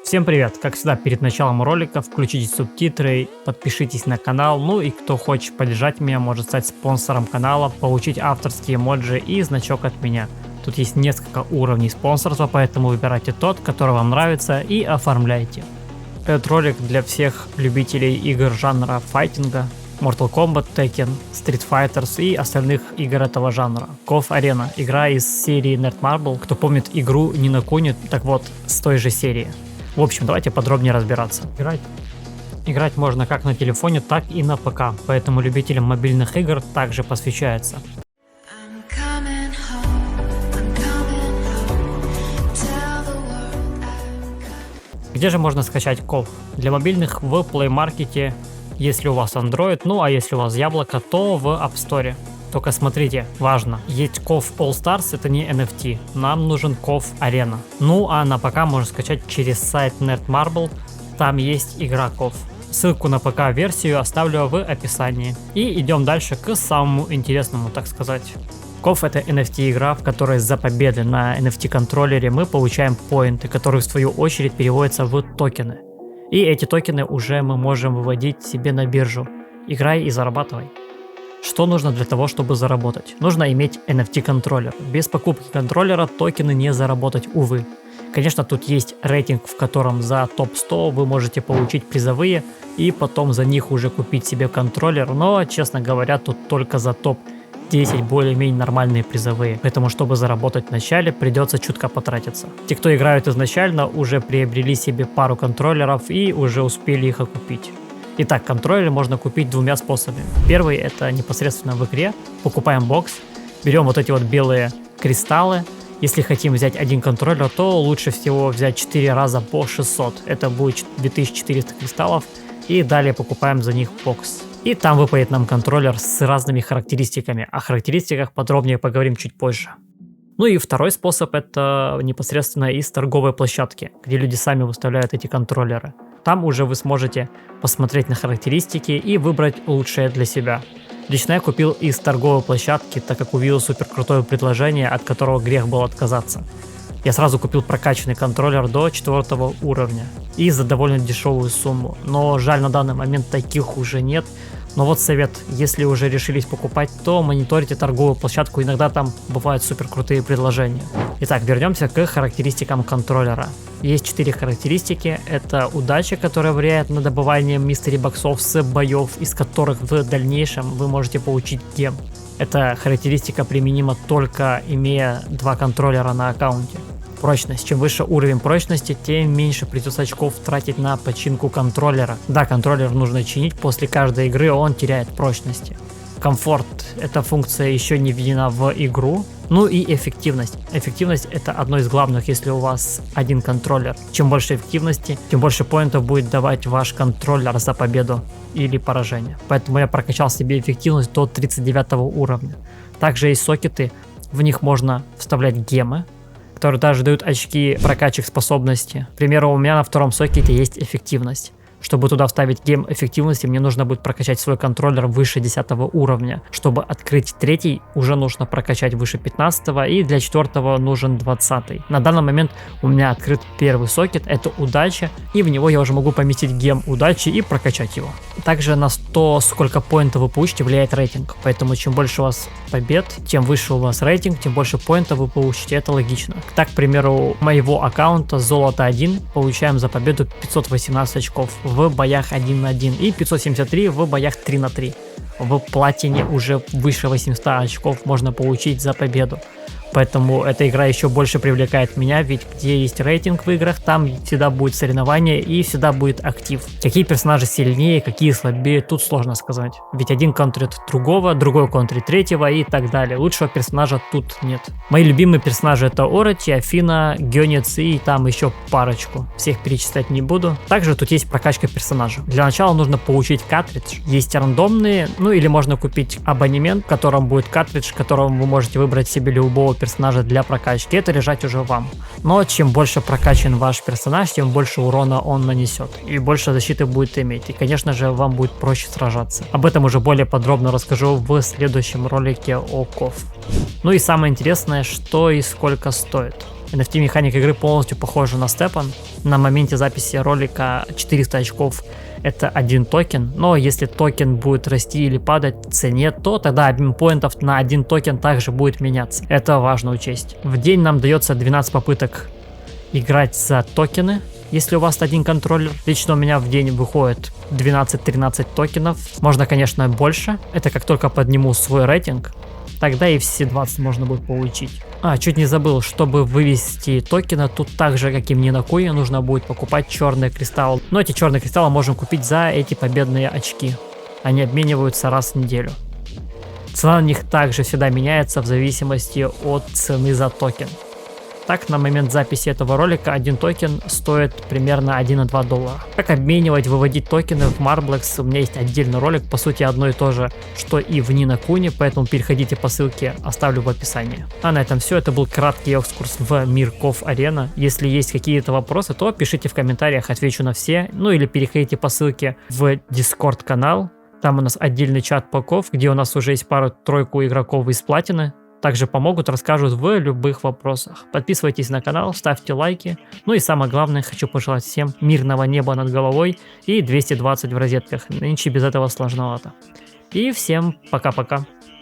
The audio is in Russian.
Всем привет! Как всегда, перед началом ролика включите субтитры, подпишитесь на канал, ну и кто хочет поддержать меня, может стать спонсором канала, получить авторские эмоджи и значок от меня. Тут есть несколько уровней спонсорства, поэтому выбирайте тот, который вам нравится, и оформляйте. Этот ролик для всех любителей игр жанра файтинга, Mortal Kombat, Tekken, Street Fighters и остальных игр этого жанра. KOF Arena, игра из серии Netmarble. Кто помнит игру Ни на Куни, так вот, с той же серии. В общем, давайте подробнее разбираться. Играть можно как на телефоне, так и на ПК, поэтому любителям мобильных игр также посвящается. Где же можно скачать KOF? Для мобильных в Play Market, если у вас Android, ну а если у вас яблоко, то в App Store. Только смотрите, важно, есть KOF All Stars, это не NFT, нам нужен KOF Arena. Ну а на ПК можно скачать через сайт Netmarble, там есть игра KOF. Ссылку на ПК-версию оставлю в описании. И идем дальше к самому интересному, так сказать. KOF это NFT игра, в которой за победы на NFT контроллере мы получаем поинты, которые в свою очередь переводятся в токены. И эти токены уже мы можем выводить себе на биржу. Играй и зарабатывай. Что нужно для того, чтобы заработать? Нужно иметь NFT контроллер. Без покупки контроллера токены не заработать, увы. Конечно, тут есть рейтинг, в котором за топ-100 вы можете получить призовые и потом за них уже купить себе контроллер, но, честно говоря, тут только за топ-10 более-менее нормальные призовые. Поэтому, чтобы заработать в начале, придется чутко потратиться. Те, кто играют изначально, уже приобрели себе пару контроллеров и уже успели их окупить. Итак, контроллер можно купить двумя способами. Первый — это непосредственно в игре. Покупаем бокс, берем вот эти вот белые кристаллы. Если хотим взять один контроллер, то лучше всего взять 4 раза по 600. Это будет 2400 кристаллов. И далее покупаем за них бокс. И там выпадет нам контроллер с разными характеристиками. О характеристиках подробнее поговорим чуть позже. Ну и второй способ — это непосредственно из торговой площадки, где люди сами выставляют эти контроллеры. Там уже вы сможете посмотреть на характеристики и выбрать лучшее для себя. Лично я купил из торговой площадки, так как увидел супер крутое предложение, от которого грех был отказаться. Я сразу купил прокачанный контроллер до 4 уровня и за довольно дешевую сумму. Но жаль, на данный момент таких уже нет. Но вот совет, если уже решились покупать, то мониторите торговую площадку, иногда там бывают супер крутые предложения. Итак, вернемся к характеристикам контроллера. Есть 4 характеристики. Это удача, которая влияет на добывание мистери-боксов с боев, из которых в дальнейшем вы можете получить гем. Эта характеристика применима только имея 2 контроллера на аккаунте. Прочность. Чем выше уровень прочности, тем меньше придется очков тратить на починку контроллера. Да, контроллер нужно чинить, после каждой игры он теряет прочности. Комфорт. Эта функция еще не введена в игру. Ну и эффективность. Эффективность — это одно из главных, если у вас один контроллер. Чем больше эффективности, тем больше поинтов будет давать ваш контроллер за победу или поражение. Поэтому я прокачал себе эффективность до 39 уровня. Также есть сокеты, в них можно вставлять гемы, которые даже дают очки прокачек способности. К примеру, у меня на втором сокете есть эффективность. Чтобы туда вставить гем эффективности, мне нужно будет прокачать свой контроллер выше 10 уровня. Чтобы открыть третий, уже нужно прокачать выше 15, и для 4 нужен 20. На данный момент у меня открыт первый сокет, это удача, и в него я уже могу поместить гем удачи и прокачать его. Также на 100, сколько поинтов вы получите, влияет рейтинг. Поэтому чем больше у вас побед, тем выше у вас рейтинг, тем больше поинтов вы получите, это логично. Так, к примеру, моего аккаунта золото 1 получаем за победу 518 очков в боях 1 на 1 и 573 в боях 3 на 3. В платине уже выше 800 очков можно получить за победу. Поэтому эта игра еще больше привлекает меня, ведь где есть рейтинг в играх, там всегда будет соревнование и всегда будет актив. Какие персонажи сильнее, какие слабее, тут сложно сказать. Ведь один контрит другого, другой контрит третьего и так далее. Лучшего персонажа тут нет. Мои любимые персонажи — это Ороти, Афина, Гёнец и там еще парочку. Всех перечислять не буду. Также тут есть прокачка персонажа. Для начала нужно получить картридж. Есть рандомные, ну или можно купить абонемент, в котором будет картридж, в котором вы можете выбрать себе любого персонажа для прокачки. Это решать уже вам. Но чем больше прокачан ваш персонаж, тем больше урона он нанесет и больше защиты будет иметь. И, конечно же, вам будет проще сражаться. Об этом уже более подробно расскажу в следующем ролике о KOF. Ну и самое интересное, что и сколько стоит. NFT механика игры полностью похожа на Степан. На моменте записи ролика 400 очков это один токен, но если токен будет расти или падать в цене, то тогда обмен поинтов на один токен также будет меняться. Это важно учесть. В день нам дается 12 попыток играть за токены. Если у вас один контроллер, лично у меня в день выходит 12-13 токенов. Можно, конечно, больше. Это как только подниму свой рейтинг, тогда и все 20 можно будет получить. Чуть не забыл, чтобы вывести токена, тут так же, как и мне на Куе, нужно будет покупать черные кристаллы. Но эти черные кристаллы можем купить за эти победные очки. Они обмениваются раз в неделю. Цена на них также всегда меняется в зависимости от цены за токен. Так, на момент записи этого ролика один токен стоит примерно 1,2 доллара. Как обменивать, выводить токены в Marblex, у меня есть отдельный ролик, по сути одно и то же, что и в Ни на Куни, поэтому переходите по ссылке, оставлю в описании. А на этом все, это был краткий экскурс в мир CoF Arena. Если есть какие-то вопросы, то пишите в комментариях, отвечу на все, ну или переходите по ссылке в Discord канал, там у нас отдельный чат по CoF, где у нас уже есть пару-тройку игроков из платины. Также помогут, расскажут в любых вопросах. Подписывайтесь на канал, ставьте лайки. Ну и самое главное, хочу пожелать всем мирного неба над головой и 220 в розетках. Нынче без этого сложновато. И всем пока-пока.